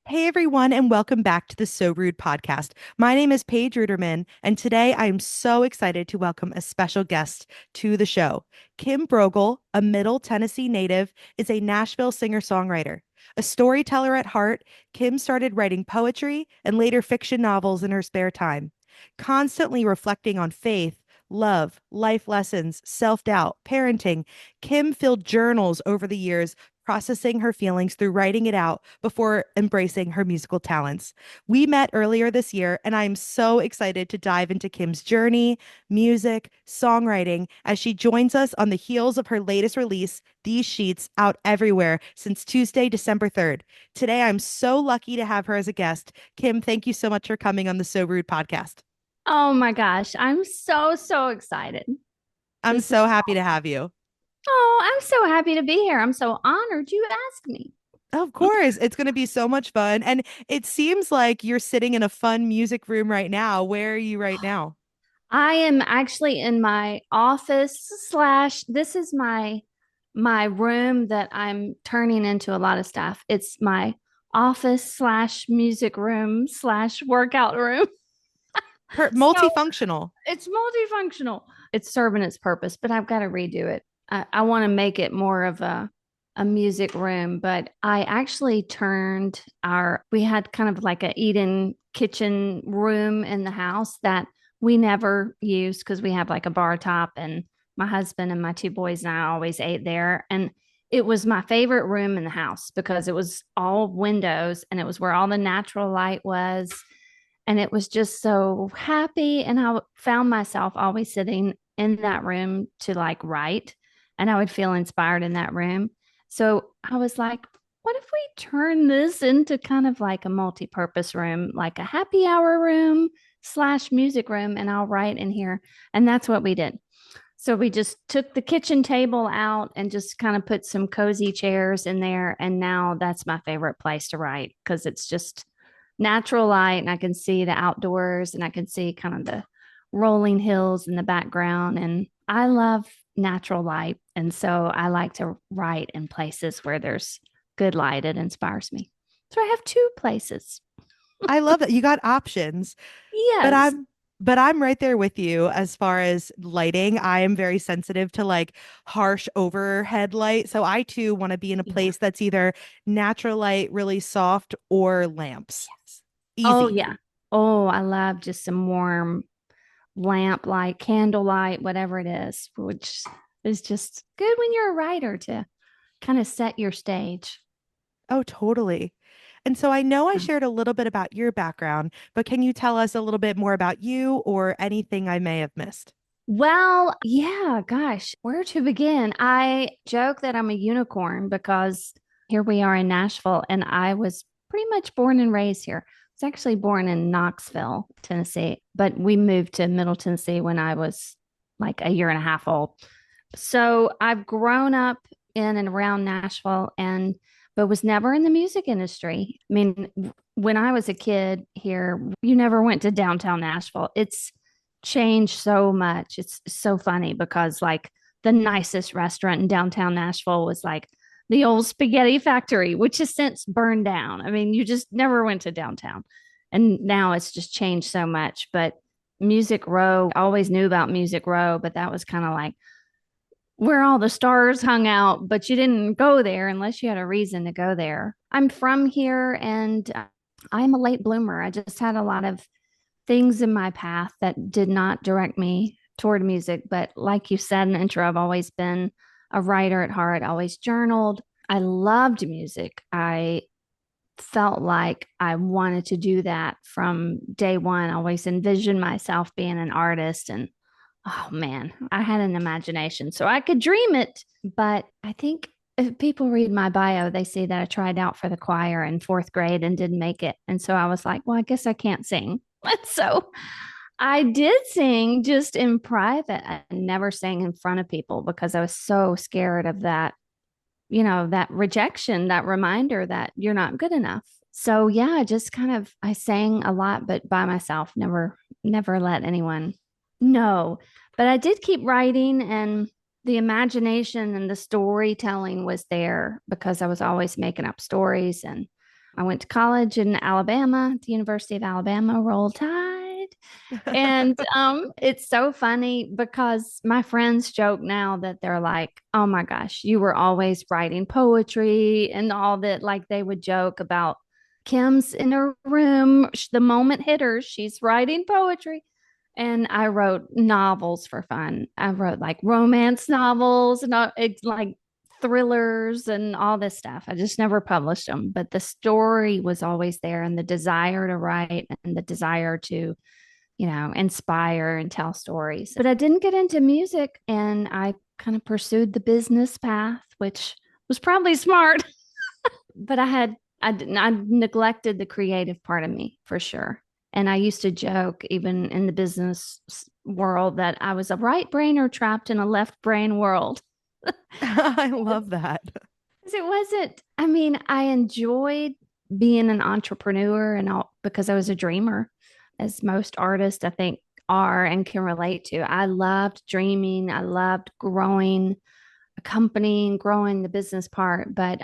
Hey everyone, and welcome back to the So Rude podcast. My name is Paige Ruderman, and today I am so excited to welcome a special guest to the show. Kim Brogli, a Middle Tennessee native, is a Nashville singer-songwriter. A storyteller at heart, Kim started writing poetry and later fiction novels in her spare time. Constantly reflecting on faith, love, life lessons, self-doubt, parenting, Kim filled journals over the years processing her feelings through writing it out before embracing her musical talents. We met earlier this year, and I'm so excited to dive into Kim's journey, music, songwriting, as she joins us on the heels of her latest release, These Sheets, out everywhere since Tuesday, December 3rd. Today, I'm so lucky to have her as a guest. Kim, thank you so much for coming on the So Rude podcast. Oh my gosh, I'm so excited. I'm This so is happy to have you. I'm so happy to be here. I'm so honored you asked me. Of course, it's going to be so much fun. And it seems like you're sitting in a fun music room right now. Where are you right now? I am actually in my office slash this is my room that I'm turning into a lot of stuff. It's my office slash music room slash workout room. So Multifunctional. it's multifunctional. It's serving its purpose, but I've got to redo it. I want to make it more of a music room, but I actually turned we had kind of like a eat-in kitchen room in the house that we never used because we have like a bar top and my husband and my two boys and I always ate there. And it was my favorite room in the house because it was all windows and it was where all the natural light was and it was just so happy. And I found myself always sitting in that room to like write, and I would feel inspired in that room. So I was like, what if we turn this into kind of like a multi purpose room, like a happy hour room slash music room, and I'll write in here. And that's what we did. So we just took the kitchen table out and just kind of put some cozy chairs in there. And now that's my favorite place to write because it's just natural light and I can see the outdoors and I can see kind of the rolling hills in the background. And I love natural light. And so I like to write in places where there's good light. It inspires me. So I have two places. I love that you got options, but Yes. I'm right there with you as far as lighting. I am very sensitive to like harsh overhead light. So I too want to be in a Yeah. place that's either natural light, really soft, or lamps. Yes. Oh, Easy. yeah. Oh, I love just some warm lamp light, candle light, whatever it is, which is just good when you're a writer to kind of set your stage. Oh, totally. And so I know I shared a little bit about your background, but can you tell us a little bit more about you or anything I may have missed? Well, yeah, gosh, where to begin? I joke that I'm a unicorn because here we are in Nashville and I was pretty much born and raised here. I was actually born in Knoxville, Tennessee, but we moved to Middle Tennessee when I was like a year and a half old. So I've grown up in and around Nashville and but was never in the music industry. I mean, when I was a kid here, you never went to downtown Nashville. It's changed so much. It's so funny because like the nicest restaurant in downtown Nashville was like the old spaghetti factory, which has since burned down. I mean, you just never went to downtown. And now it's just changed so much. But Music Row, I always knew about Music Row, but that was kind of like where all the stars hung out, but you didn't go there unless you had a reason to go there. I'm from here and I'm a late bloomer. I just had a lot of things in my path that did not direct me toward music. But like you said in the intro, I've always been a writer at heart, always journaled. I loved music. I felt like I wanted to do that from day one. I always envisioned myself being an artist. And oh man, I had an imagination. So I could dream it. But I think if people read my bio, they see that I tried out for the choir in fourth grade and didn't make it. And so I was like, well, I guess I can't sing. And so I did sing just in private. I never sang in front of people because I was so scared of that, that rejection, that reminder that you're not good enough. So yeah, I just kind of I sang a lot, but by myself, never let anyone know. But I did keep writing and the imagination and the storytelling was there because I was always making up stories and I went to college in Alabama, the University of Alabama, Roll Tide. And it's so funny because my friends joke now that they're like, oh my gosh, you were always writing poetry and all that. Like they would joke about Kim's in her room. The moment hit her, she's writing poetry. And I wrote novels for fun. I wrote like romance novels and it's like thrillers and all this stuff. I just never published them, but the story was always there and the desire to write and the desire to inspire and tell stories. But I didn't get into music and I kind of pursued the business path, which was probably smart, but I neglected the creative part of me for sure. And I used to joke, even in the business world, that I was a right brainer trapped in a left brain world. I love that. It wasn't, I mean, I enjoyed being an entrepreneur and all because I was a dreamer, as most artists I think are and can relate to. I loved dreaming. I loved growing a company and growing the business part. But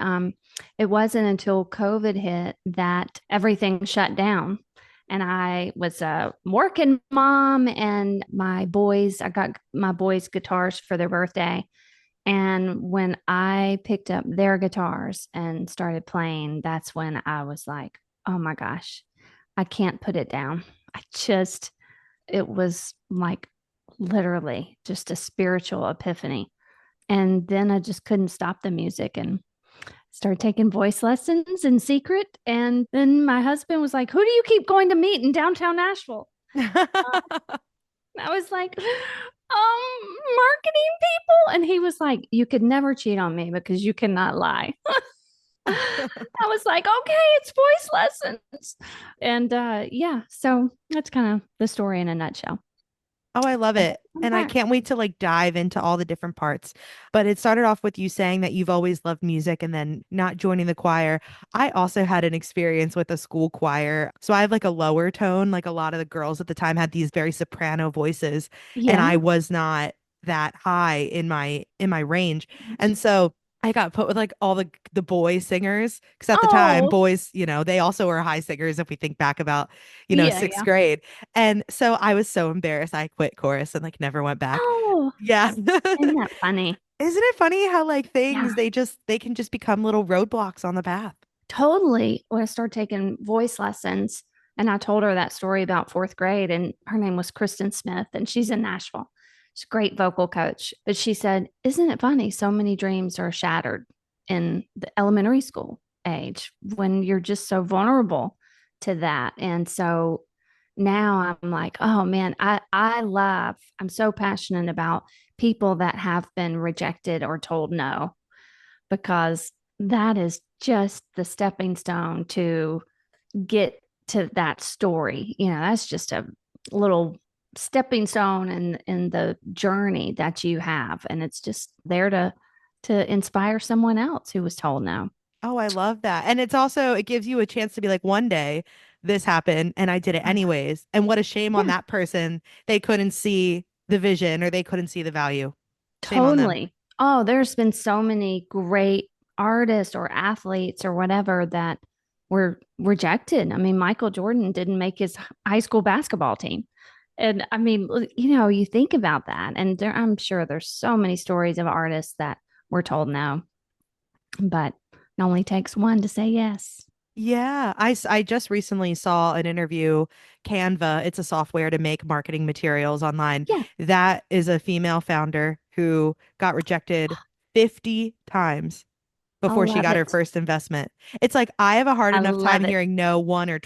it wasn't until COVID hit that everything shut down. And I was a working mom, and I got my boys guitars for their birthday. And when I picked up their guitars and started playing, that's when I was like, oh my gosh, I can't put it down. It was like literally just a spiritual epiphany. And then I just couldn't stop the music and started taking voice lessons in secret. And then my husband was like, who do you keep going to meet in downtown Nashville? I was like, marketing people. And he was like, you could never cheat on me because you cannot lie. I was like, okay, it's voice lessons. And yeah, so that's kind of the story in a nutshell. Oh, I love And it. I'm And I back. can't wait to like dive into all the different parts. But it started off with you saying that you've always loved music and then not joining the choir. I also had an experience with a school choir. So I have like a lower tone. Like a lot of the girls at the time had these very soprano voices, and Yeah. I was not that high in my range. And so I got put with like all the boy singers because at the time Oh, boys, they also were high singers if we think back about, yeah, sixth yeah. grade. And so I was so embarrassed. I quit chorus and like never went back. Oh, Yeah. isn't that funny? Isn't it funny how like things Yeah, they can just become little roadblocks on the path? totally. When I started taking voice lessons, and I told her that story about fourth grade, and her name was Kristen Smith, and she's in Nashville. She's a great vocal coach. But she said, isn't it funny? So many dreams are shattered in the elementary school age when you're just so vulnerable to that. And so now I'm like, oh man, I'm so passionate about people that have been rejected or told no, because that is just the stepping stone to get to that story. That's just a little stepping stone in the journey that you have. And it's just there to inspire someone else who was told no. Oh, I love that. And it gives you a chance to be like, one day this happened and I did it Oh, yeah. anyways. And what a shame on Yeah, that person. They couldn't see the vision or they couldn't see the value. Shame on them. totally. Oh, there's been so many great artists or athletes or whatever that were rejected. I mean, Michael Jordan didn't make his high school basketball team. And I mean, you think about that, and I'm sure there's so many stories of artists that were told no, but it only takes one to say yes. Yeah, I just recently saw an interview. Canva, it's a software to make marketing materials online. Yeah. That is a female founder who got rejected 50 times I before she love got her it. first investment. It's like I have a hard I enough time love it. hearing no one or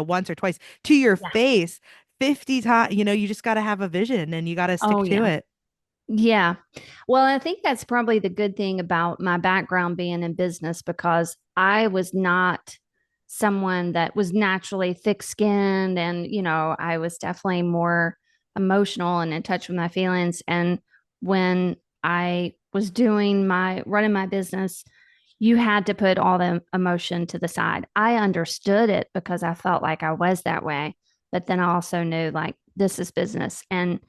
once or twice to your Yeah. face. 50 times, you just got to have a vision and you got to stick Oh, to yeah. it. Yeah. Well, I think that's probably the good thing about my background being in business, because I was not someone that was naturally thick skinned. And, I was definitely more emotional and in touch with my feelings. And when I was running my business, you had to put all the emotion to the side. I understood it because I felt like I was that way. But then I also knew like this is business. And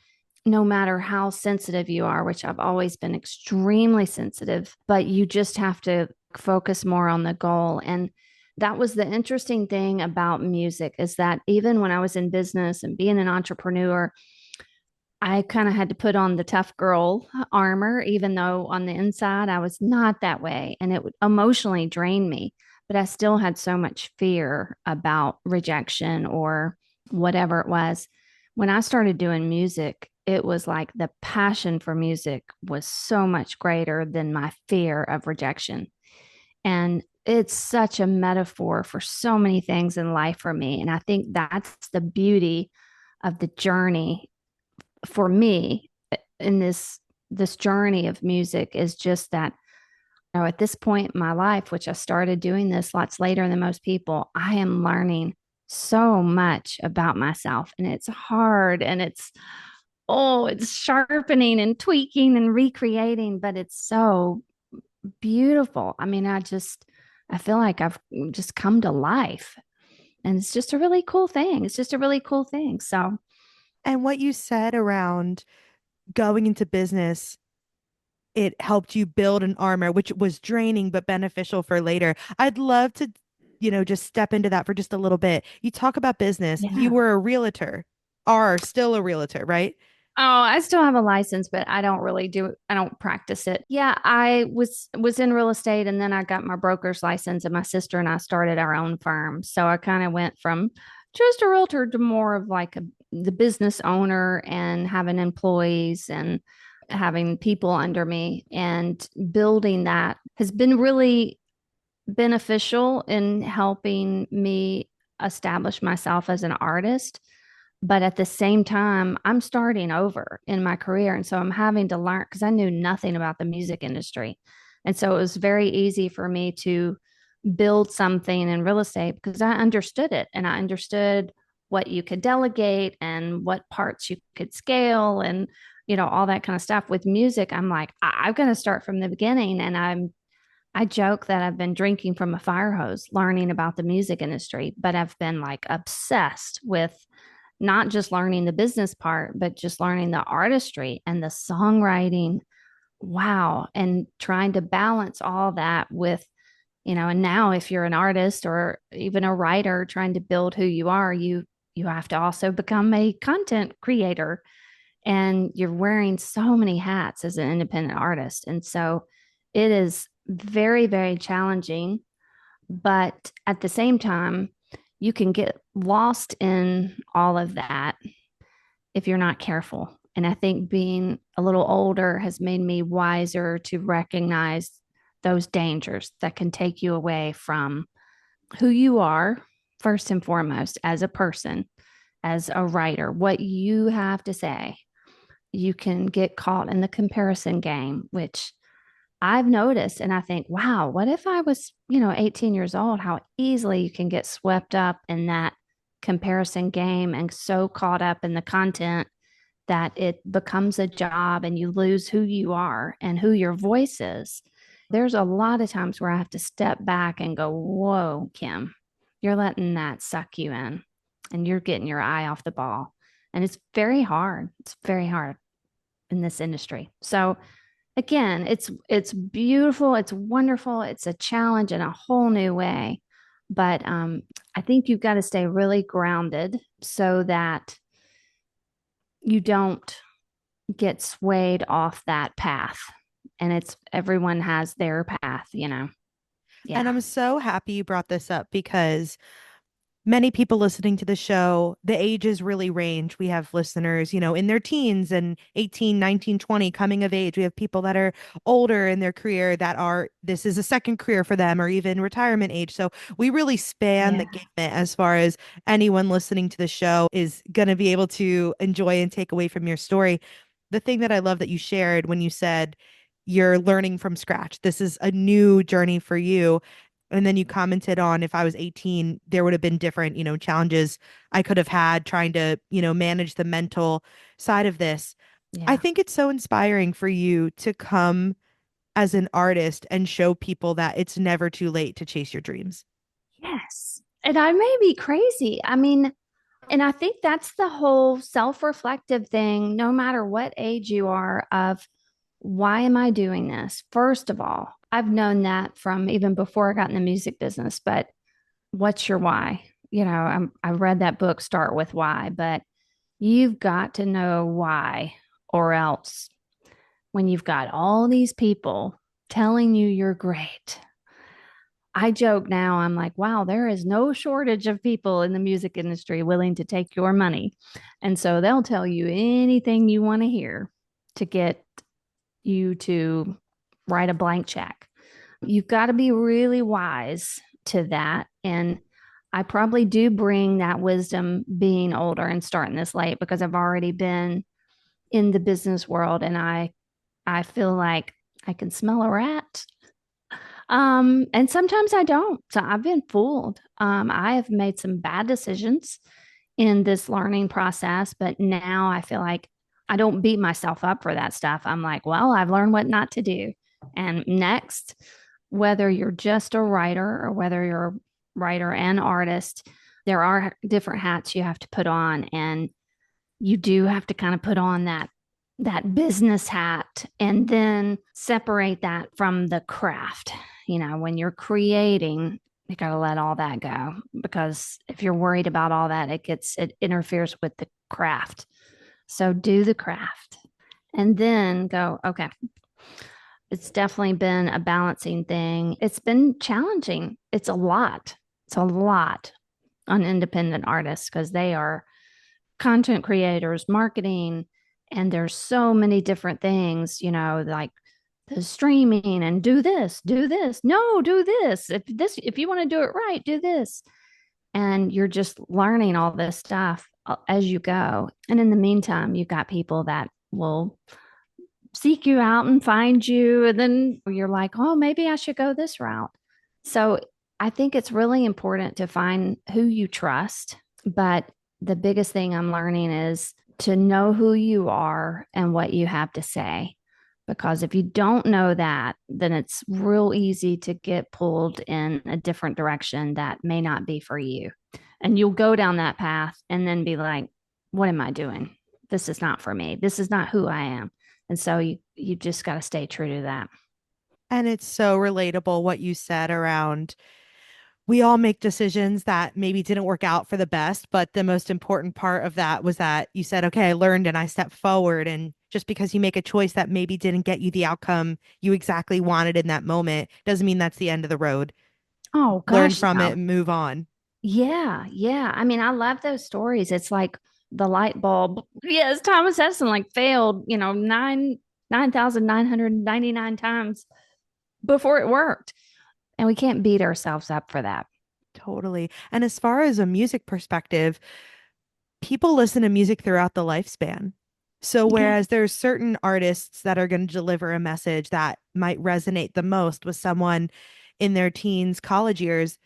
no matter how sensitive you are, which I've always been extremely sensitive, but you just have to focus more on the goal. And That was the interesting thing about music is that even when I was in business and being an entrepreneur, I kind of had to put on the tough girl armor, even though on the inside I was not that way. And it would emotionally drain me. But I still had so much fear about rejection or whatever it was. When I started doing music, it was like the passion for music was so much greater than my fear of rejection. And it's such a metaphor for so many things in life for me. And I think that's the beauty of the journey for me in this journey of music is just that at this point in my life, which I started doing this lots later than most people, I am learning so much about myself, and it's hard, and it's sharpening and tweaking and recreating, but it's so beautiful. I mean, I feel like I've just come to life, and it's just a really cool thing. It's just a really cool thing. So And what you said around going into business, it helped you build an armor, which was draining but beneficial for later. I'd love to, just step into that for just a little bit. You talk about business. You yeah. were a realtor, are still a realtor, right? Oh, I still have a license, but I don't practice it. Yeah, I was in real estate, and then I got my broker's license, and my sister and I started our own firm. So I kind of went from just a realtor to more of like the business owner and having employees and having people under me, and building that has been really beneficial in helping me establish myself as an artist. But at the same time, I'm starting over in my career. And so I'm having to learn because I knew nothing about the music industry. And so it was very easy for me to build something in real estate because I understood it, and I understood what you could delegate and what parts you could scale and all that kind of stuff. With music, I'm like, I'm going to start from the beginning, and I joke that I've been drinking from a fire hose learning about the music industry, but I've been like obsessed with not just learning the business part, but just learning the artistry and the songwriting. Wow. And trying to balance all that with, and now if you're an artist or even a writer trying to build who you are, you have to also become a content creator, and you're wearing so many hats as an independent artist. And so it is very, very challenging. But at the same time, you can get lost in all of that if you're not careful. And I think being a little older has made me wiser to recognize those dangers that can take you away from who you are, first and foremost, as a person, as a writer, what you have to say. You can get caught in the comparison game, which I've noticed. And I think, wow, what if I was, 18 years old? How easily you can get swept up in that comparison game and so caught up in the content that it becomes a job and you lose who you are and who your voice is. There's a lot of times where I have to step back and go, whoa, Kim, you're letting that suck you in and you're getting your eye off the ball. And it's very hard. It's very hard in this industry. So again, it's beautiful, it's wonderful, it's a challenge in a whole new way. But I think you've got to stay really grounded so that you don't get swayed off that path. And it's everyone has their path. And Yeah. I'm so happy you brought this up because many people listening to the show, the ages really range. We have listeners, in their teens and 18, 19, 20, coming of age. We have people that are older in their career this is a second career for them or even retirement age. So we really span the Yeah. gamut as far as anyone listening to the show is going to be able to enjoy and take away from your story. The thing that I love that you shared when you said you're learning from scratch, this is a new journey for you, and then you commented on if I was 18, there would have been different, challenges I could have had trying to, manage the mental side of this. I Yeah. think it's so inspiring for you to come as an artist and show people that it's never too late to chase your dreams. Yes. And I may be crazy. I mean, and I think that's the whole self reflective thing, no matter what age you are, of why am I doing this? First of all, I've known that from even before I got in the music business, but what's your why? I read that book, Start with Why, but you've got to know why, or else when you've got all these people telling you you're great. I joke now, I'm like, wow, there is no shortage of people in the music industry willing to take your money. And so they'll tell you anything you want to hear to get you to write a blank check. You've got to be really wise to that. And I probably do bring that wisdom being older and starting this late because I've already been in the business world and I feel like I can smell a rat. And sometimes I don't. So I've been fooled. I have made some bad decisions in this learning process, but now I feel like I don't beat myself up for that stuff. I'm like, well, I've learned what not to do. And next, whether you're just a writer or whether you're a writer and artist, there are different hats you have to put on. And you do have to kind of put on that business hat and then separate that from the craft. When you're creating, you got to let all that go because if you're worried about all that, it interferes with the craft. So do the craft and then go, okay, it's definitely been a balancing thing. It's been challenging. It's a lot. It's a lot on independent artists because they are content creators, marketing, and there's so many different things, like the streaming and do this, do this. No, do this. If you want to do it right, do this. And you're just learning all this stuff as you go. And in the meantime, you've got people that will seek you out and find you. And then you're like, oh, maybe I should go this route. So I think it's really important to find who you trust. But the biggest thing I'm learning is to know who you are and what you have to say. Because if you don't know that, then it's real easy to get pulled in a different direction that may not be for you. And you'll go down that path and then be like, what am I doing? This is not for me. This is not who I am. And so you just got to stay true to that. And it's so relatable what you said around we all make decisions that maybe didn't work out for the best, but the most important part of that was that you said, okay, I learned and I stepped forward. And just because you make a choice that maybe didn't get you the outcome you exactly wanted in that moment doesn't mean that's the end of the road. Oh Learn gosh, from it no. and move on. Yeah, yeah. I mean, I love those stories. It's like the light bulb. Yes, Thomas Edison like failed, 9,999 times before it worked. And we can't beat ourselves up for that. Totally. And as far as a music perspective, people listen to music throughout the lifespan. So Yeah. whereas there's certain artists that are going to deliver a message that might resonate the most with someone in their teens, college years,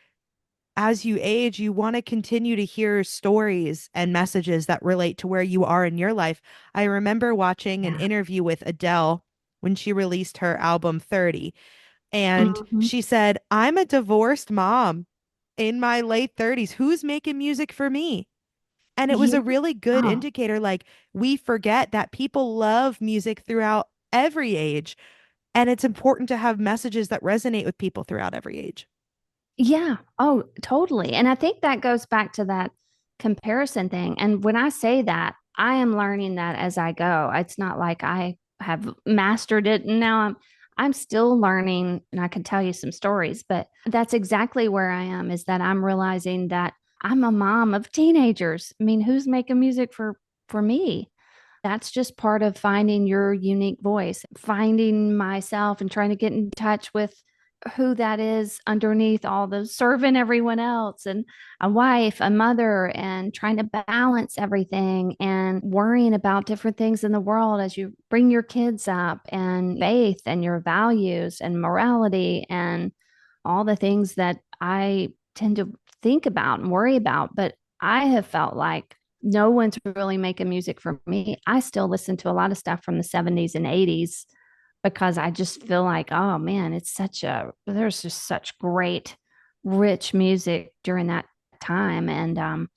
as you age, you want to continue to hear stories and messages that relate to where you are in your life. I remember watching an Yeah. interview with Adele when she released her album 30, and Mhm. she said, I'm a divorced mom in my late 30s. Who's making music for me? And it was Yeah. a really good Oh, indicator. Like, we forget that people love music throughout every age, and it's important to have messages that resonate with people throughout every age. yeah. Oh, totally. And I think that goes back to that comparison thing. And when I say that, I am learning that as I go. It's not like I have mastered it and now I'm still learning and I can tell you some stories, but that's exactly where I am is that I'm realizing that I'm a mom of teenagers. I mean, who's making music for me? That's just part of finding your unique voice, finding myself and trying to get in touch with who that is underneath all the serving everyone else and a wife, a mother, and trying to balance everything and worrying about different things in the world as you bring your kids up and faith and your values and morality and all the things that I tend to think about and worry about. But I have felt like no one's really making music for me. I still listen to a lot of stuff from the 70s and 80s because I just feel like, oh man, there's just such great, rich music during that time. And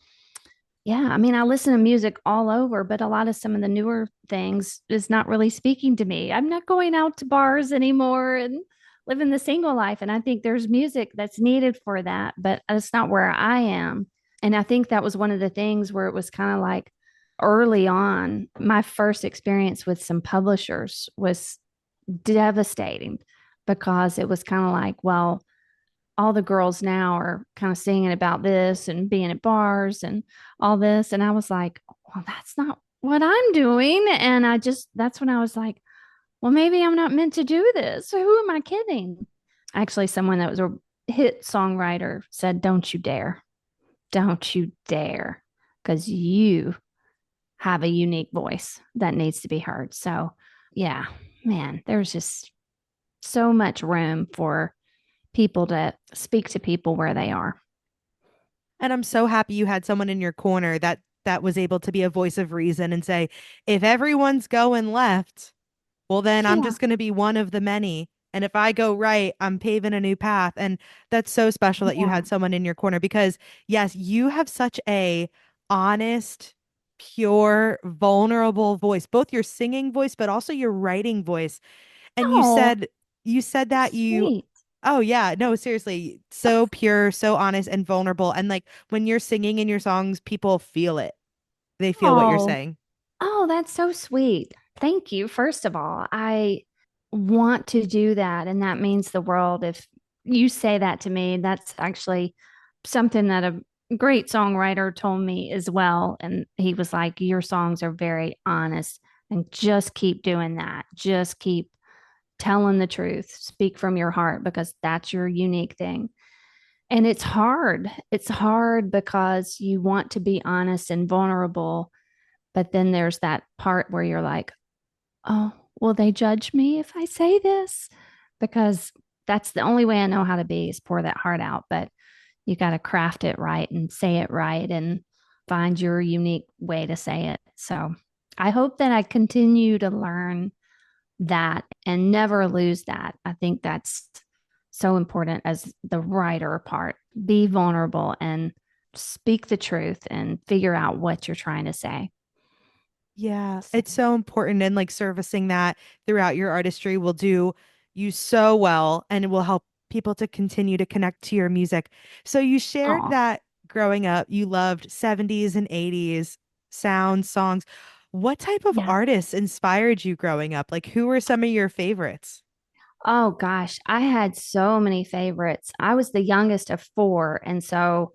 yeah, I mean, I listen to music all over, but a lot of some of the newer things is not really speaking to me. I'm not going out to bars anymore and living the single life. And I think there's music that's needed for that, but it's not where I am. And I think that was one of the things where it was kind of like early on, my first experience with some publishers was devastating because it was kind of like, well, all the girls now are kind of singing about this and being at bars and all this. And I was like, well, that's not what I'm doing. And that's when I was like, well, maybe I'm not meant to do this. So who am I kidding? Actually, someone that was a hit songwriter said, don't you dare. Don't you dare. Because you have a unique voice that needs to be heard. So, yeah, man, there's just so much room for people to speak to people where they are. And I'm so happy you had someone in your corner that was able to be a voice of reason and say, if everyone's going left, well, then I'm Yeah. just going to be one of the many. And if I go right, I'm paving a new path. And that's so special that you Yeah. had someone in your corner because, yes, you have such a honest, pure, vulnerable voice, both your singing voice, but also your writing voice. And Oh, you said you're that you, sweet. oh, yeah, no, seriously, so pure, so honest and vulnerable. And like when you're singing in your songs, people feel it, they feel what you're Oh, saying. oh, that's so sweet. Thank you. First of all, I want to do that. And that means the world. If you say that to me, that's actually something that a great songwriter told me as well. And he was like, your songs are very honest and just keep doing that. Just keep telling the truth. Speak from your heart because that's your unique thing. And it's hard. It's hard because you want to be honest and vulnerable. But then there's that part where you're like, oh, will they judge me if I say this? Because that's the only way I know how to be is pour that heart out. But you got to craft it right and say it right and find your unique way to say it. So I hope that I continue to learn that and never lose that. I think that's so important as the writer part. Be vulnerable and speak the truth and figure out what you're trying to say. Yeah, So, it's so important. And like servicing that throughout your artistry will do you so well and it will help people to continue to connect to your music. So you shared oh, that growing up, you loved 70s and 80s sounds, songs. What type of yeah. artists inspired you growing up? Like, who were some of your favorites? Oh gosh, I had so many favorites. I was the youngest of four. And so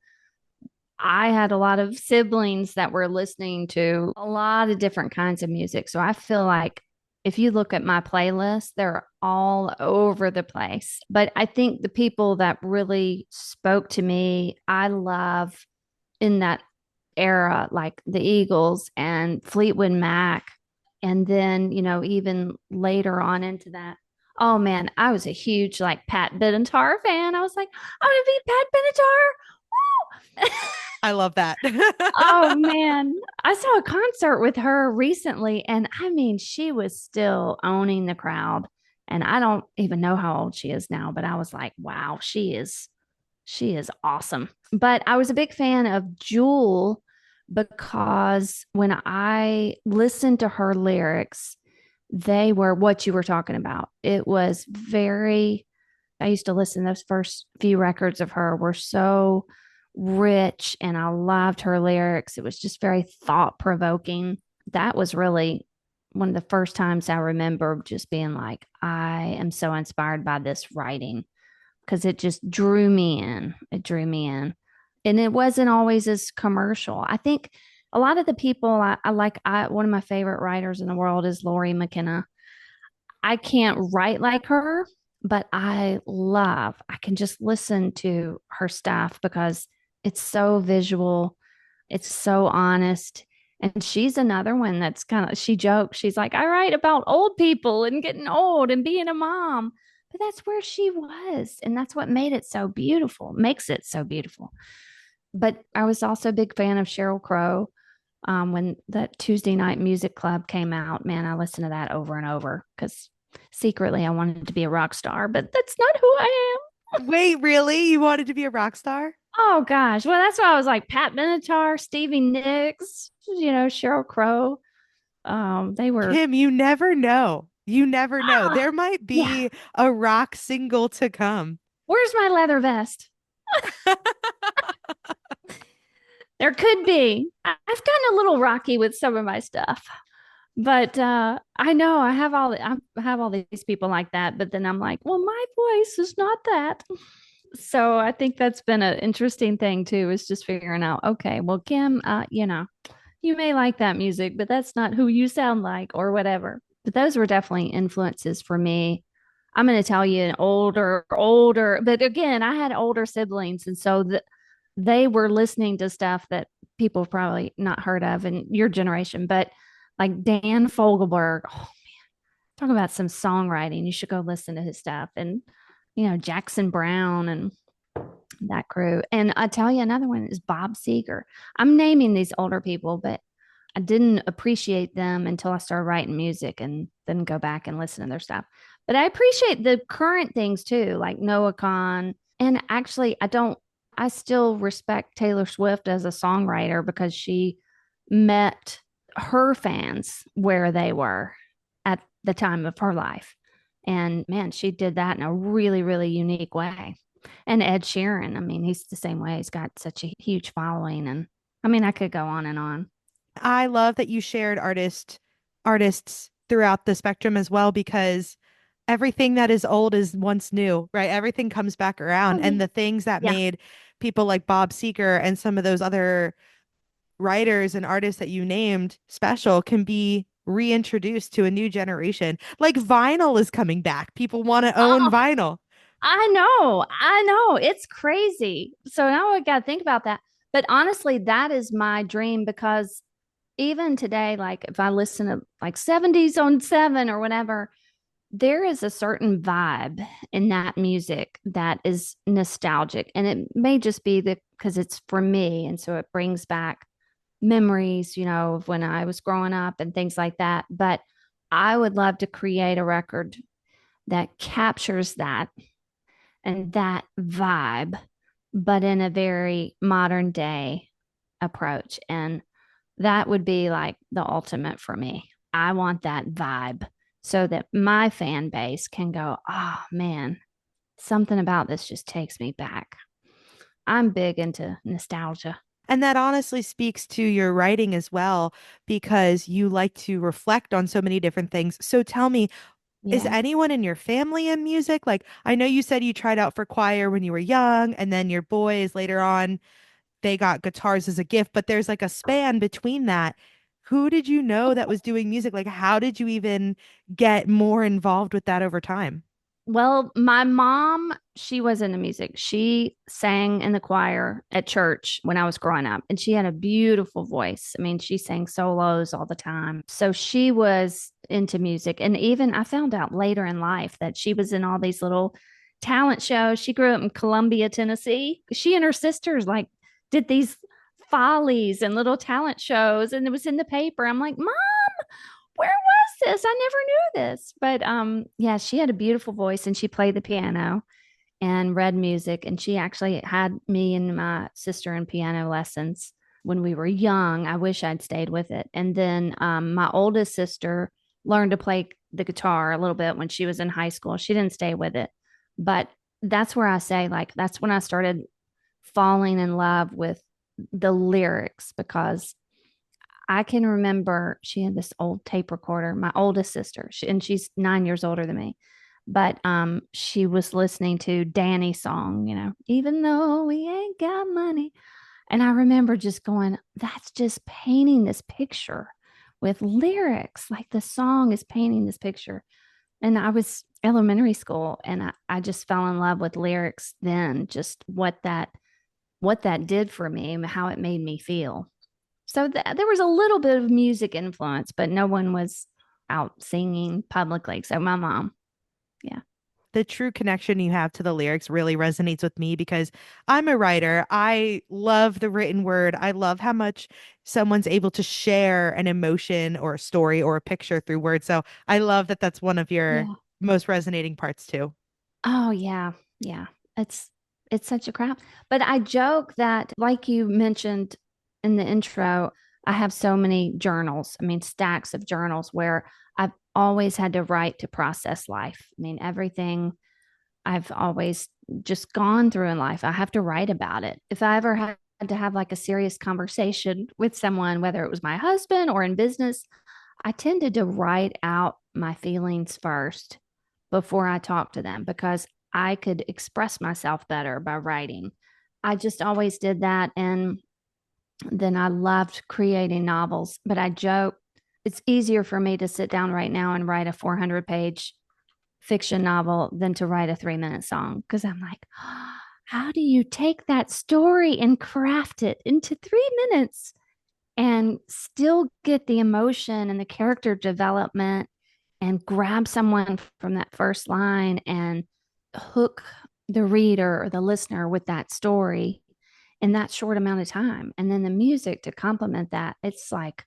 I had a lot of siblings that were listening to a lot of different kinds of music. So I feel like if you look at my playlist, they're all over the place. But I think the people that really spoke to me, I love in that era, like the Eagles and Fleetwood Mac. And then, even later on into that, oh man, I was a huge like Pat Benatar fan. I was like, I want to be Pat Benatar. I love that. Oh man, I saw a concert with her recently, and I mean, she was still owning the crowd. And I don't even know how old she is now, but I was like, wow, she is awesome. But I was a big fan of Jewel because when I listened to her lyrics, they were what you were talking about. It was very, I used to listen, those first few records of her were so rich and I loved her lyrics. It was just very thought provoking. That was really one of the first times I remember just being like, I am so inspired by this writing because it just drew me in. It drew me in. And it wasn't always as commercial. I think a lot of the people I like, one of my favorite writers in the world is Lori McKenna. I can't write like her, but I can just listen to her stuff because it's so visual, it's so honest. And she's another one that's she jokes, she's like, I write about old people and getting old and being a mom. But that's where she was. And that's what made it so beautiful, makes it so beautiful. But I was also a big fan of Sheryl Crow. When that Tuesday Night Music Club came out, man, I listened to that over and over because secretly I wanted to be a rock star, but that's not who I am. Wait, really? You wanted to be a rock star? Oh gosh. Well, that's why I was like Pat Benatar, Stevie Nicks, Sheryl Crow. They were, Kim, you never know. You never know. Oh, There might yeah. be a rock single to come. Where's my leather vest? There could be. I've gotten a little rocky with some of my stuff. But I know I have all these people like that, but then I'm like, well, my voice is not that. So I think that's been an interesting thing too, is just figuring out, okay, well, Kim, you may like that music, but that's not who you sound like or whatever. But those were definitely influences for me. I'm going to tell you an older, but again, I had older siblings. And so they were listening to stuff that people have probably not heard of in your generation, but like Dan Fogelberg. Oh, talk about some songwriting. You should go listen to his stuff. And, Jackson Brown and that crew. And I tell you, another one is Bob Seger. I'm naming these older people, but I didn't appreciate them until I started writing music and then go back and listen to their stuff. But I appreciate the current things too, like Noah Kahn. And actually, I still respect Taylor Swift as a songwriter because she met her fans where they were at the time of her life. And man, she did that in a really, really unique way. And Ed Sheeran, I mean, he's the same way. He's got such a huge following. And I mean, I could go on and on. I love that you shared artists throughout the spectrum as well, because everything that is old is once new, right? Everything comes back around. Oh, And yeah. the things that Yeah. made people like Bob Seger and some of those other writers and artists that you named special can be reintroduced to a new generation. Like vinyl is coming back. People want to own Oh, vinyl. I know. I know. It's crazy. So now I got to think about that. But honestly, that is my dream because even today, like if I listen to like 70s on 7 or whatever, there is a certain vibe in that music that is nostalgic. And it may just be because it's for me. And so it brings back memories, of when I was growing up and things like that. But I would love to create a record that captures that and that vibe, but in a very modern day approach. And that would be like the ultimate for me. I want that vibe so that my fan base can go, oh man, something about this just takes me back. I'm big into nostalgia. And that honestly speaks to your writing as well, because you like to reflect on so many different things. So tell me, is Yeah. anyone in your family in music? Like, I know you said you tried out for choir when you were young, and then your boys later on, they got guitars as a gift, but there's like a span between that. Who did you know that was doing music? Like, how did you even get more involved with that over time? Well, my mom, she was into music. She sang in the choir at church when I was growing up, and she had a beautiful voice. I mean, she sang solos all the time. So she was into music. And even I found out later in life that she was in all these little talent shows. She grew up in Columbia, Tennessee. She and her sisters like did these follies and little talent shows, and it was in the paper. I'm like, Mom, where was this? I never knew this. But yeah, she had a beautiful voice and she played the piano and read music. And she actually had me and my sister in piano lessons when we were young. I wish I'd stayed with it. And then my oldest sister learned to play the guitar a little bit when she was in high school. She didn't stay with it. But that's where I say, like, that's when I started falling in love with the lyrics because I can remember she had this old tape recorder, my oldest sister, and she's 9 years older than me. But she was listening to Danny's song, even though we ain't got money. And I remember just going, that's just painting this picture with lyrics. Like the song is painting this picture. And I was elementary school and I just fell in love with lyrics then, just what that did for me and how it made me feel. So there was a little bit of music influence, but no one was out singing publicly. So my mom, yeah, The true connection you have to the lyrics really resonates with me because I'm a writer. I love the written word. I love how much someone's able to share an emotion or a story or a picture through words. So I love that that's one of your yeah. most resonating parts too. Oh yeah, yeah. It's such a crap. But I joke that, like you mentioned in the intro, I have so many journals. I mean, stacks of journals where I've always had to write to process life. I mean, everything I've always just gone through in life, I have to write about it. If I ever had to have like a serious conversation with someone, whether it was my husband or in business, I tended to write out my feelings first before I talked to them because I could express myself better by writing. I just always did that. And then I loved creating novels, but I joke it's easier for me to sit down right now and write a 400-page fiction novel than to write a 3-minute song because I'm like, oh, how do you take that story and craft it into 3 minutes and still get the emotion and the character development and grab someone from that first line and hook the reader or the listener with that story in that short amount of time? And then the music to complement that. It's like,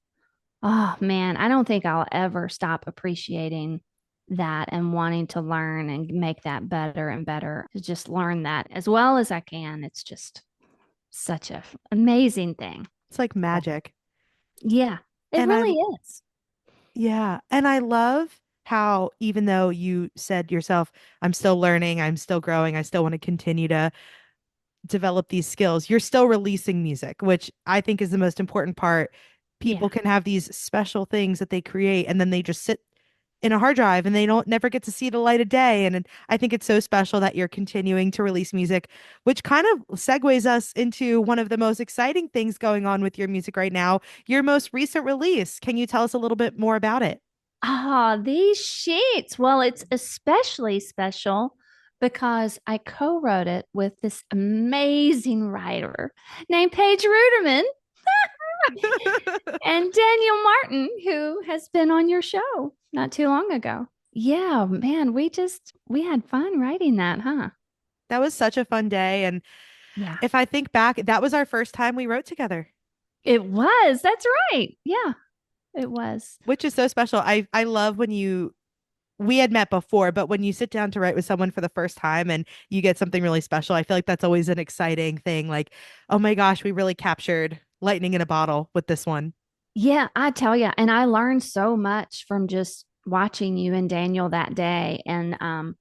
oh man, I don't think I'll ever stop appreciating that and wanting to learn and make that better and better. To just learn that as well as I can. It's just such a amazing thing. It's like magic. Yeah, it And I, really is. yeah. And I love how, even though you said yourself, I'm still learning, I'm still growing, I still want to continue to develop these skills, you're still releasing music, which I think is the most important part. Yeah. People can have these special things that they create and then they just sit in a hard drive and they don't never get to see the light of day. And I think it's so special that you're continuing to release music, which kind of segues us into one of the most exciting things going on with your music right now, your most recent release. Can you tell us a little bit more about it? Ah, these sheets. Well, it's especially special because I co-wrote it with this amazing writer named Paige Ruderman and Daniel Martin, who has been on your show not too long ago. Yeah, man, we had fun writing that, huh? That was such a fun day. And Yeah. if I think back, that was our first time we wrote together, It was. That's right. Yeah, it was. which is so special. I love when you we had met before, but when you sit down to write with someone for the first time and you get something really special, I feel like that's always an exciting thing. Like, oh my gosh, we really captured lightning in a bottle with this one. Yeah, I tell you, and I learned so much from just watching you and Daniel that day. And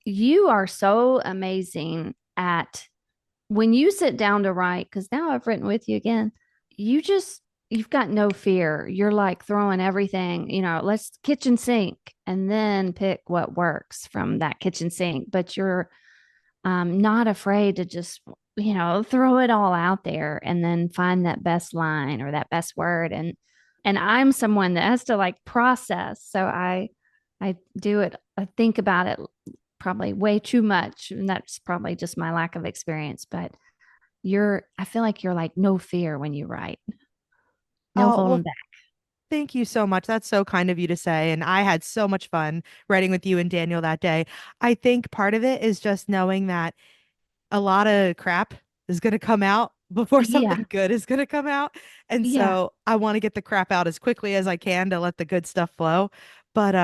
you are so amazing at when you sit down to write, because now I've written with you again, you just, you've got no fear. You're like throwing everything, let's kitchen sink and then pick what works from that kitchen sink. But you're not afraid to just, throw it all out there and then find that best line or that best word. And I'm someone that has to like process. So I do it, I think about it probably way too much. And that's probably just my lack of experience. But I feel like you're like no fear when you write, no Oh, holding well, back. thank you so much. That's so kind of you to say. And I had so much fun writing with you and Daniel that day. I think part of it is just knowing that a lot of crap is going to come out before Yeah. something good is going to come out. And Yeah. so I want to get the crap out as quickly as I can to let the good stuff flow. But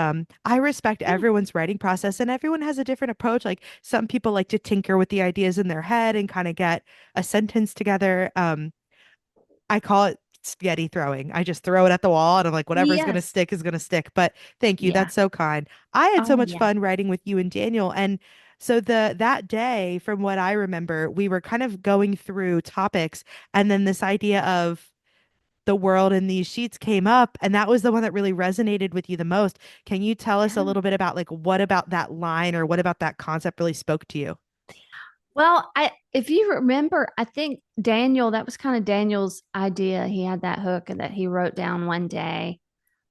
I respect Yeah. everyone's writing process and everyone has a different approach. Like some people like to tinker with the ideas in their head and kind of get a sentence together. I call it spaghetti throwing. I just throw it at the wall and I'm like, whatever's going to Yes. stick is going to stick. But thank you. Yeah. That's so kind. I had so Oh, much yeah. fun writing with you and Daniel. And so that day, from what I remember, we were kind of going through topics and then this idea of the world in these sheets came up and that was the one that really resonated with you the most. Can you tell us a Yeah. little bit about like what about that line or what about that concept really spoke to you? Well, if you remember, I think Daniel, that was kind of Daniel's idea. He had that hook that he wrote down one day,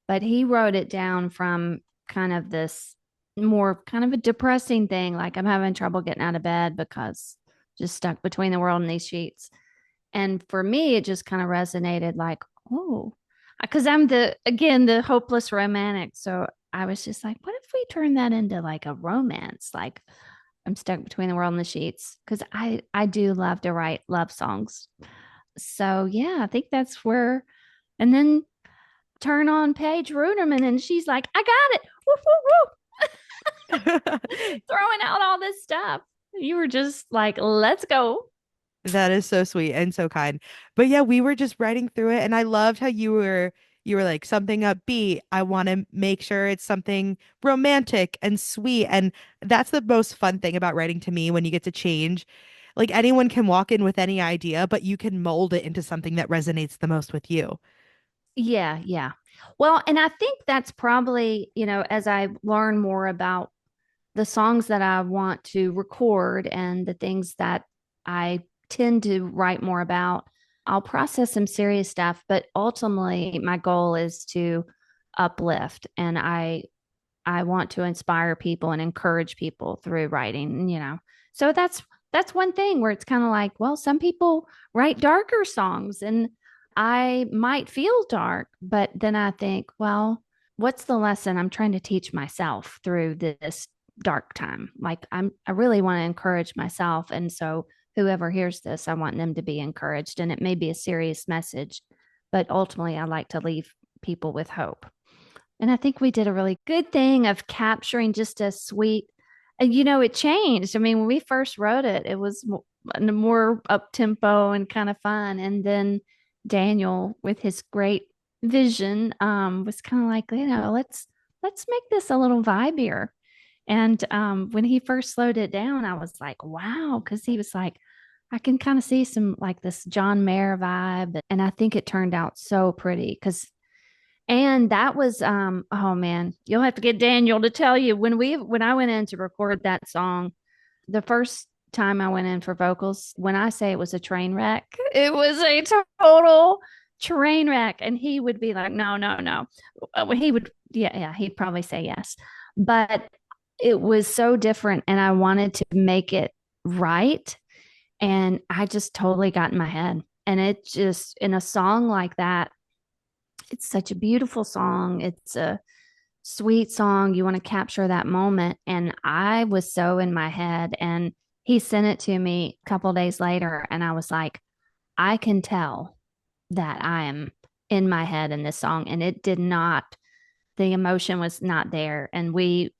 but he wrote it down from kind of this more kind of a depressing thing. Like I'm having trouble getting out of bed because just stuck between the world and these sheets. And for me, it just kind of resonated like, oh, because I'm again, the hopeless romantic. So I was just like, what if we turn that into like a romance? Like I'm stuck between the world and the sheets because I do love to write love songs. So yeah, I think that's where, and then turn on Paige Ruderman and she's like, I got it. Woo, woo, woo. Throwing out all this stuff. You were just like, let's go. That is so sweet and so kind. But yeah, we were just writing through it and I loved how You were like something upbeat. I want to make sure it's something romantic and sweet. And that's the most fun thing about writing to me when you get to change. Like anyone can walk in with any idea, but you can mold it into something that resonates the most with you. Yeah, yeah. Well, and I think that's probably, as I learn more about the songs that I want to record and the things that I tend to write more about, I'll process some serious stuff, but ultimately my goal is to uplift, and I want to inspire people and encourage people through writing. So that's one thing where it's kind of like, well, some people write darker songs and I might feel dark, but then I think, well, what's the lesson I'm trying to teach myself through this dark time? Like I really want to encourage myself, and so whoever hears this, I want them to be encouraged, and it may be a serious message, but ultimately I like to leave people with hope. And I think we did a really good thing of capturing just a sweet, and it changed. I mean, when we first wrote it, it was more up tempo and kind of fun. And then Daniel, with his great vision, was kind of like, let's make this a little vibier. And when he first slowed it down, I was like, wow, because he was like, I can kind of see some like this John Mayer vibe. And I think it turned out so pretty because and that was oh man, you'll have to get Daniel to tell you when I went in to record that song, the first time I went in for vocals, when I say it was a train wreck, it was a total train wreck. And he would be like, no, no, no. He would, yeah, yeah, he'd probably say yes. But it was so different and I wanted to make it right. And I just totally got in my head. And it just, in a song like that, it's such a beautiful song. It's a sweet song. You want to capture that moment. And I was so in my head. And he sent it to me a couple days later. And I was like, I can tell that I am in my head in this song. And it did not, the emotion was not there. And we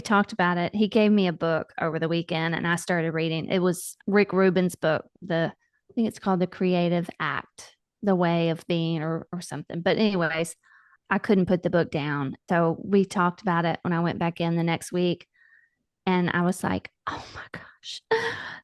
talked about it. He gave me a book over the weekend and I started reading. It was Rick Rubin's book, I think it's called The Creative Act, The Way of Being or something. But anyways, I couldn't put the book down. So we talked about it when I went back in the next week. And I was like, oh my gosh,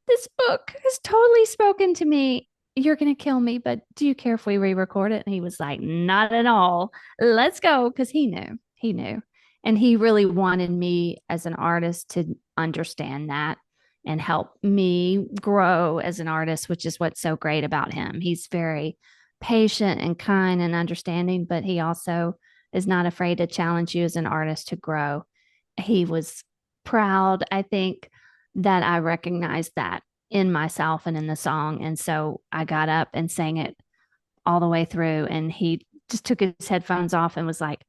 this book has totally spoken to me. You're going to kill me, but do you care if we re record it? And he was like, not at all. Let's go. Because he knew. He knew. And he really wanted me as an artist to understand that and help me grow as an artist, which is what's so great about him. He's very patient and kind and understanding, but he also is not afraid to challenge you as an artist to grow. He was proud, I think, that I recognized that in myself and in the song. And so I got up and sang it all the way through. And he just took his headphones off and was like,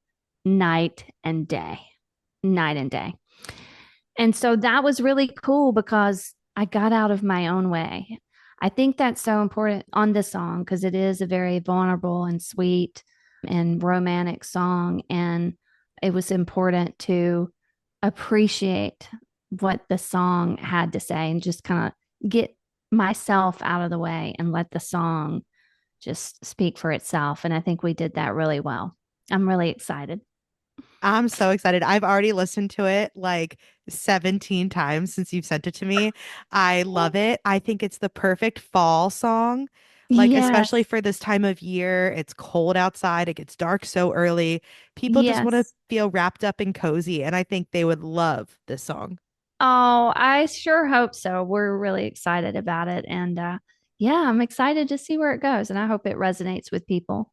night and day, night and day. And so that was really cool because I got out of my own way. I think that's so important on this song because it is a very vulnerable and sweet and romantic song. And it was important to appreciate what the song had to say and just kind of get myself out of the way and let the song just speak for itself. And I think we did that really well. I'm really excited. I'm so excited. I've already listened to it like 17 times since you've sent it to me. I love it. I think it's the perfect fall song, like, especially Yes. for this time of year. It's cold outside, it gets dark so early. People just want to Yes. feel wrapped up and cozy. And I think they would love this song. Oh, I sure hope so. We're really excited about it. And yeah, I'm excited to see where it goes. And I hope it resonates with people.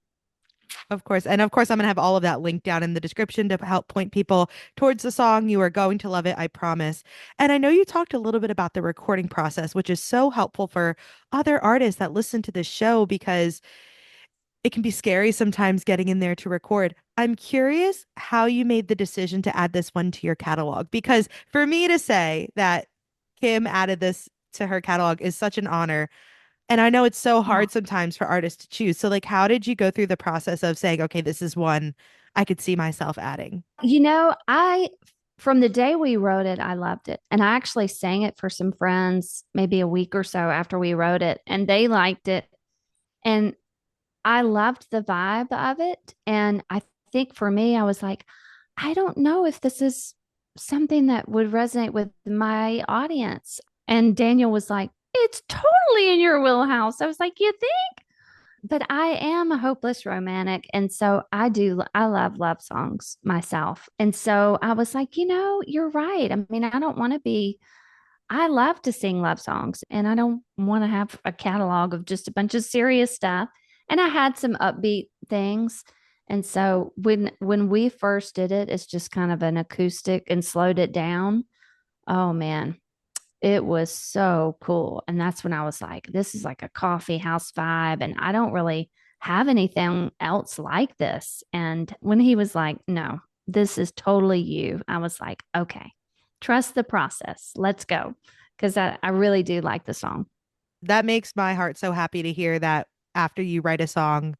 Of course. And of course, I'm going to have all of that linked down in the description to help point people towards the song. You are going to love it, I promise. And I know you talked a little bit about the recording process, which is so helpful for other artists that listen to this show because it can be scary sometimes getting in there to record. I'm curious how you made the decision to add this one to your catalog because for me to say that Kim added this to her catalog is such an honor. And I know it's so Oh. hard sometimes for artists to choose. So, like, how did you go through the process of saying, okay, this is one I could see myself adding? From the day we wrote it, I loved it. And I actually sang it for some friends maybe a week or so after we wrote it, and they liked it. And I loved the vibe of it. And I think for me, I was like, I don't know if this is something that would resonate with my audience. And Daniel was like, it's totally in your wheelhouse. I was like, you think? But I am a hopeless romantic. And so I love love songs myself. And so I was like, you're right. I mean, I don't want to be I love to sing love songs and I don't want to have a catalog of just a bunch of serious stuff. And I had some upbeat things. And so when we first did it, it's just kind of an acoustic and slowed it down. Oh man, it was so cool. And that's when I was like, this is like a coffee house vibe. And I don't really have anything else like this. And when he was like, no, this is totally you, I was like, okay, trust the process. Let's go. Because I really do like the song. That makes my heart so happy to hear that after you write a song,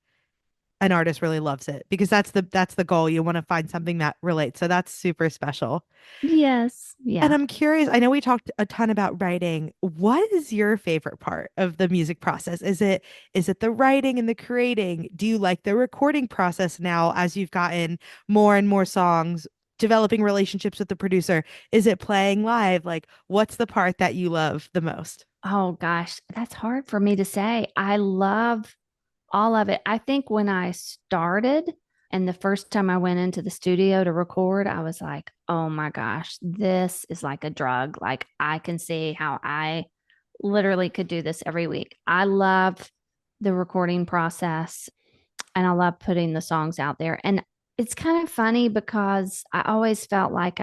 an artist really loves it because that's the goal. You want to find something that relates. So that's super special. Yes. And Yeah. I'm curious, I know we talked a ton about writing. What is your favorite part of the music process? Is it the writing and the creating? Do you like the recording process now as you've gotten more and more songs, developing relationships with the producer? Is it playing live? Like, what's the part that you love the most? Oh gosh, that's hard for me to say. I love all of it. I think when I started and the first time I went into the studio to record, I was like, oh my gosh, this is like a drug. Like I can see how I literally could do this every week. I love the recording process and I love putting the songs out there. And it's kind of funny because I always felt like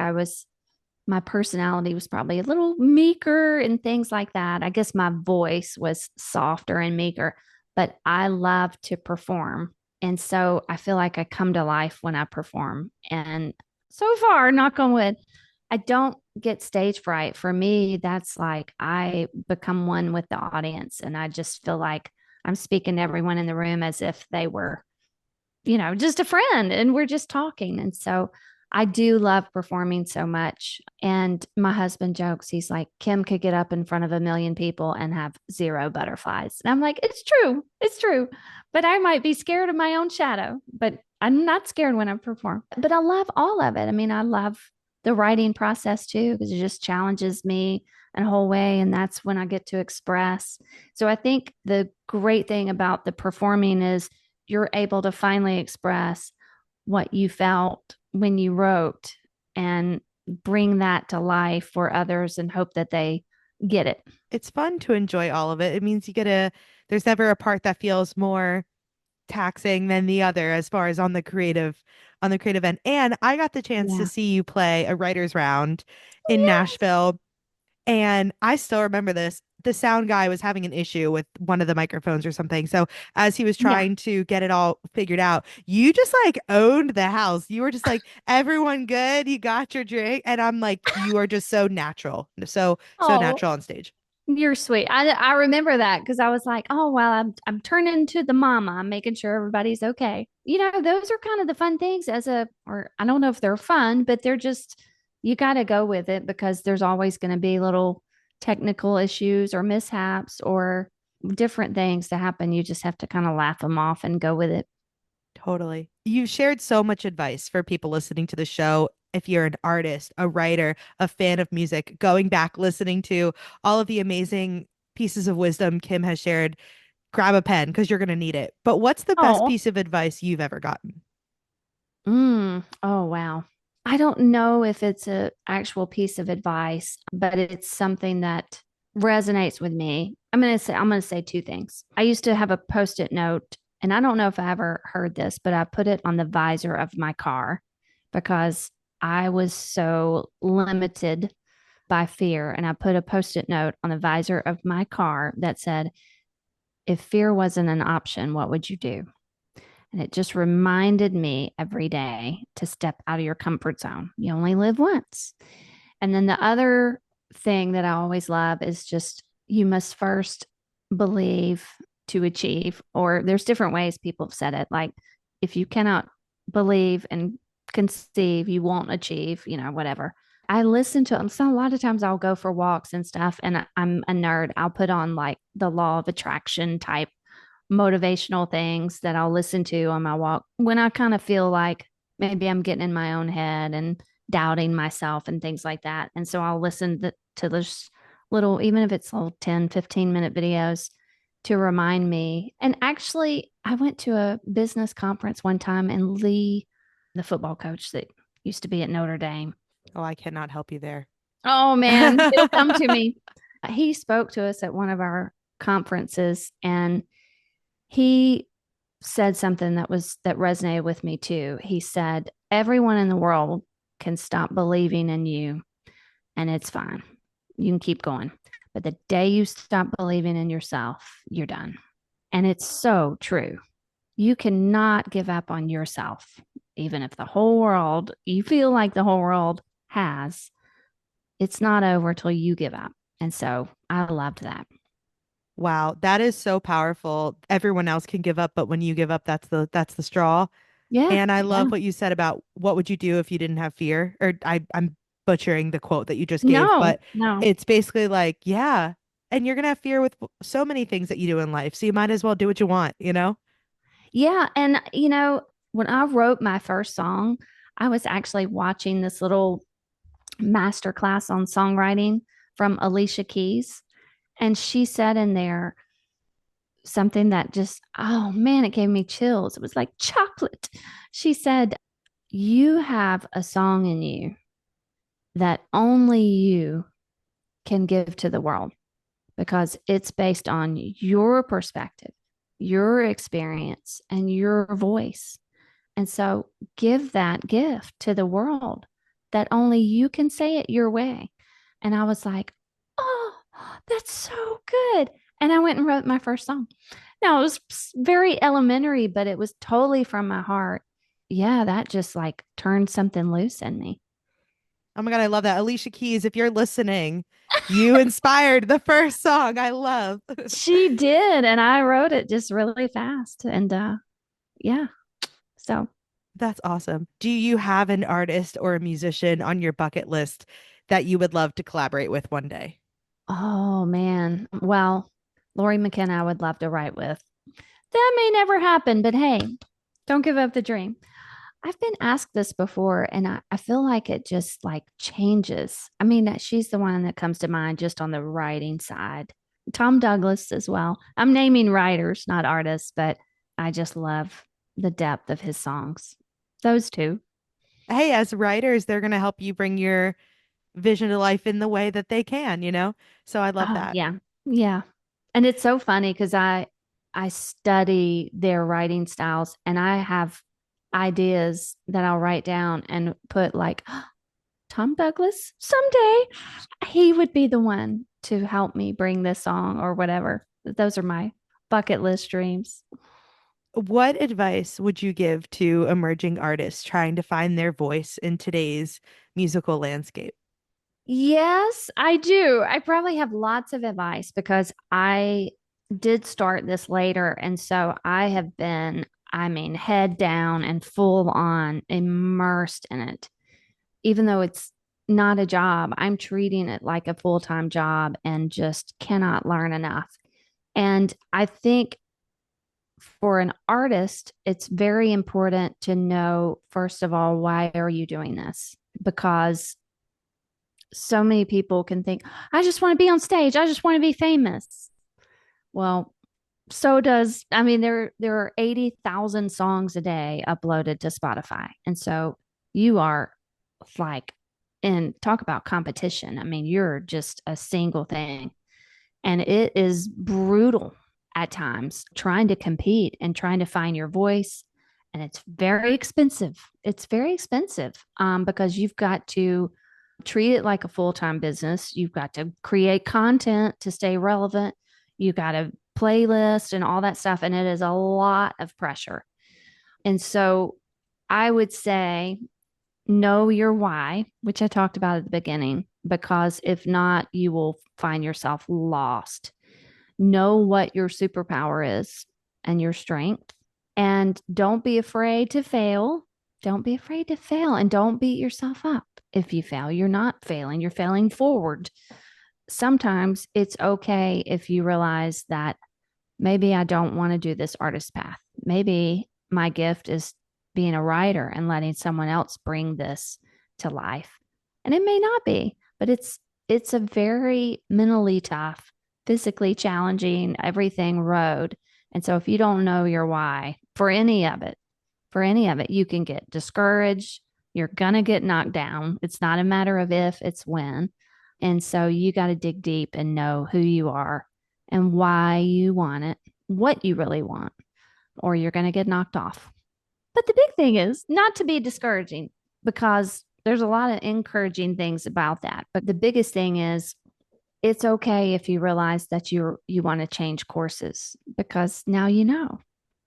my personality was probably a little meeker and things like that. I guess my voice was softer and meeker, but I love to perform. And so I feel like I come to life when I perform. And so far, knock on wood, I don't get stage fright. For me, that's like I become one with the audience and I just feel like I'm speaking to everyone in the room as if they were just a friend and we're just talking. And so I do love performing so much. And my husband jokes, he's like, Kim could get up in front of a million people and have zero butterflies. And I'm like, it's true. It's true. But I might be scared of my own shadow, but I'm not scared when I perform. But I love all of it. I mean, I love the writing process too, because it just challenges me in a whole way. And that's when I get to express. So I think the great thing about the performing is you're able to finally express what you felt when you wrote and bring that to life for others and hope that they get it. It's fun to enjoy all of it. It means there's never a part that feels more taxing than the other as far as on the creative end. And I got the chance to Yeah. see you play a writer's round in Yes. Nashville. And I still remember this. The sound guy was having an issue with one of the microphones or something. So as he was Yeah. trying to get it all figured out, you just like owned the house. You were just like, everyone good? You got your drink? And I'm like, you are just so natural. So Oh, natural on stage. you're sweet. I remember that because I was like, oh well, I'm turning to the mama. I'm making sure everybody's okay. Those are kind of the fun things or I don't know if they're fun, but they're just you got to go with it because there's always going to be little technical issues or mishaps or different things to happen. You just have to kind of laugh them off and go with it. Totally. You've shared so much advice for people listening to the show. If you're an artist, a writer, a fan of music, going back, listening to all of the amazing pieces of wisdom Kim has shared, grab a pen because you're going to need it. But what's the best Oh, piece of advice you've ever gotten? oh wow. I don't know if it's a actual piece of advice, but it's something that resonates with me. I'm going to say two things. I used to have a post-it note, and I don't know if I ever heard this, but I put it on the visor of my car because I was so limited by fear, and I put a post-it note on the visor of my car that said, "If fear wasn't an option, what would you do?" And it just reminded me every day to step out of your comfort zone. You only live once. And then the other thing that I always love is just you must first believe to achieve, or there's different ways people have said it. Like if you cannot believe and conceive, you won't achieve, whatever. I listen to them. So a lot of times I'll go for walks and stuff, and I'm a nerd. I'll put on like the law of attraction type motivational things that I'll listen to on my walk when I kind of feel like maybe I'm getting in my own head and doubting myself and things like that. And so I'll listen to those little, even if it's little 10, 15-minute videos to remind me. And actually, I went to a business conference one time, and Lee, the football coach that used to be at Notre Dame. Oh, I cannot help you there. Oh man, it'll come to me. He spoke to us at one of our conferences, and he said something that resonated with me too. He said, "Everyone in the world can stop believing in you, and it's fine. You can keep going. But the day you stop believing in yourself, you're done." And it's so true. You cannot give up on yourself, even if the whole world, you feel like the whole world has. It's not over till you give up. And so I loved that. Wow, that is so powerful. Everyone else can give up, but when you give up, that's the straw. Yeah. And I Yeah. love what you said about what would you do if you didn't have fear? Or I'm butchering the quote that you just gave, No, but no. it's basically like, yeah. And you're gonna have fear with so many things that you do in life. So you might as well do what you want, you know? Yeah. And, when I wrote my first song, I was actually watching this little master class on songwriting from Alicia Keys. And she said in there something that just, oh man, it gave me chills. It was like chocolate. She said, "You have a song in you that only you can give to the world because it's based on your perspective, your experience, and your voice. And so give that gift to the world that only you can say it your way." And I was like, oh, that's so good. And I went and wrote my first song. Now it was very elementary, but it was totally from my heart. Yeah, that just like turned something loose in me. Oh my God, I love that. Alicia Keys, if you're listening, you inspired the first song I love. She did. And I wrote it just really fast. And yeah, so. That's awesome. Do you have an artist or a musician on your bucket list that you would love to collaborate with one day? Oh man. Well, Lori McKenna, I would love to write with. That may never happen, but hey, don't give up the dream. I've been asked this before, and I feel like it just like changes. I mean, she's the one that comes to mind just on the writing side. Tom Douglas as well. I'm naming writers, not artists, but I just love the depth of his songs. Those two. Hey, as writers, they're going to help you bring your vision to life in the way that they can, you know? So I love Oh, that. yeah. Yeah. And it's so funny because I study their writing styles, and I have ideas that I'll write down and put like Tom Douglas someday he would be the one to help me bring this song or whatever. Those are my bucket list dreams. What advice would you give to emerging artists trying to find their voice in today's musical landscape? Yes, I do. I probably have lots of advice because I did start this later. And so I have been, I mean, head down and full on immersed in it. Even though it's not a job, I'm treating it like a full time job and just cannot learn enough. And I think for an artist, it's very important to know, first of all, why are you doing this? Because so many people can think, I just want to be on stage. I just want to be famous. Well, so does, I mean, there are 80,000 songs a day uploaded to Spotify. And so you are like, and talk about competition. I mean, you're just a single thing. And it is brutal at times trying to compete and trying to find your voice. And it's very expensive. It's very expensive because you've got to treat it like a full time business. You've got to create content to stay relevant. You've got to playlist and all that stuff. And it is a lot of pressure. And so I would say know your why, which I talked about at the beginning, because if not, you will find yourself lost. Know what your superpower is and your strength. And don't be afraid to fail. Don't be afraid to fail and don't beat yourself up. If you fail, you're not failing, you're failing forward. Sometimes it's okay if you realize that Maybe I don't want to do this artist path. Maybe my gift is being a writer and letting someone else bring this to life. And it may not be, but it's a very mentally tough, physically challenging, everything road. And so if you don't know your why for any of it, you can get discouraged. You're going to get knocked down. It's not a matter of if, it's when. And so you got to dig deep and know who you are and why you want it, what you really want, or you're going to get knocked off. But the big thing is not to be discouraging because there's a lot of encouraging things about that. But the biggest thing is it's okay if you realize that you want to change courses because now you know.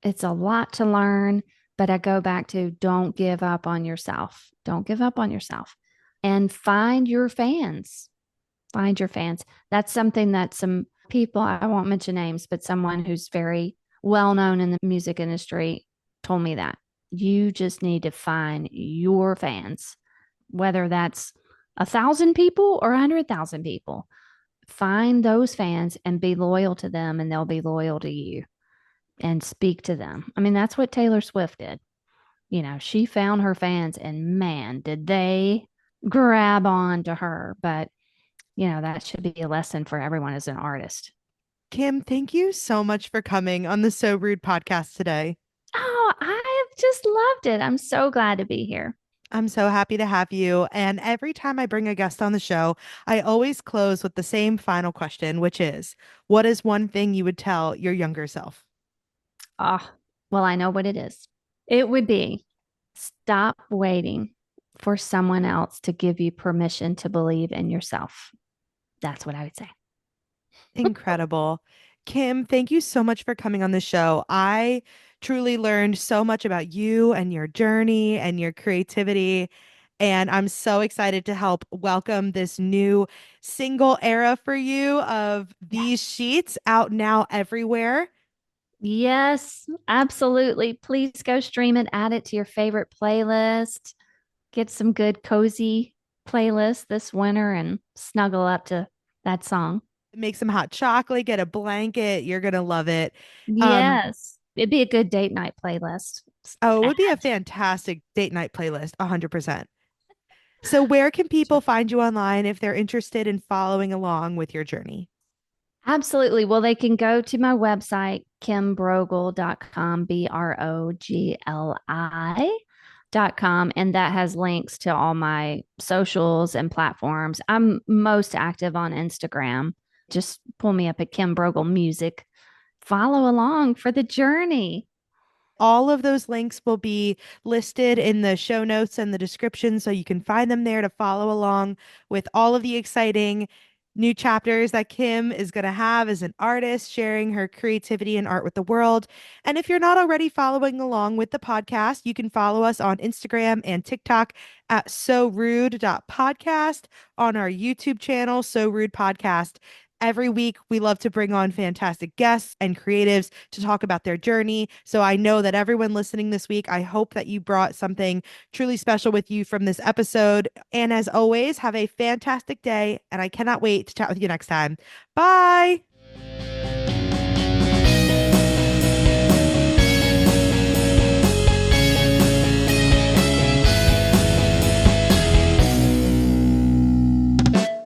It's a lot to learn, but I go back to don't give up on yourself. Don't give up on yourself and find your fans. Find your fans. That's something that some people, I won't mention names, but someone who's very well known in the music industry told me that you just need to find your fans, whether that's 1,000 people or 100,000 people. Find those fans and be loyal to them, and they'll be loyal to you and speak to them. I mean, that's what Taylor Swift did. You know, she found her fans, and man, did they grab on to her. But that should be a lesson for everyone as an artist. Kim, thank you so much for coming on the So Rude podcast today. Oh, I have just loved it. I'm so glad to be here. I'm so happy to have you. And every time I bring a guest on the show, I always close with the same final question, which is, what is one thing you would tell your younger self? Oh, well, I know what it is. It would be stop waiting for someone else to give you permission to believe in yourself. That's what I would say. Incredible. Kim, thank you so much for coming on the show. I truly learned so much about you and your journey and your creativity. And I'm so excited to help welcome this new single era for you of these sheets out now everywhere. Yes, absolutely. Please go stream it, add it to your favorite playlist. Get some good, cozy playlists this winter and snuggle up to that song. Make some hot chocolate, get a blanket. You're gonna love it. Um, Yes, it'd be a good date night playlist. oh, it would be a Add. fantastic date night playlist, 100%. So where can people find you online if they're interested in following along with your journey? Absolutely. Well, they can go to my website, kimbrogli.com, BROGLI.com, and that has links to all my socials and platforms. I'm most active on Instagram. Just pull me up at Kim Brogli Music. Follow along for the journey. All of those links will be listed in the show notes and the description, so you can find them there to follow along with all of the exciting new chapters that Kim is going to have as an artist, sharing her creativity and art with the world. And if you're not already following along with the podcast, you can follow us on Instagram and TikTok at sorude.podcast, on our YouTube channel, So Rude Podcast. Every week, we love to bring on fantastic guests and creatives to talk about their journey. So I know that everyone listening this week, I hope that you brought something truly special with you from this episode. And as always, have a fantastic day. And I cannot wait to chat with you next time. Bye.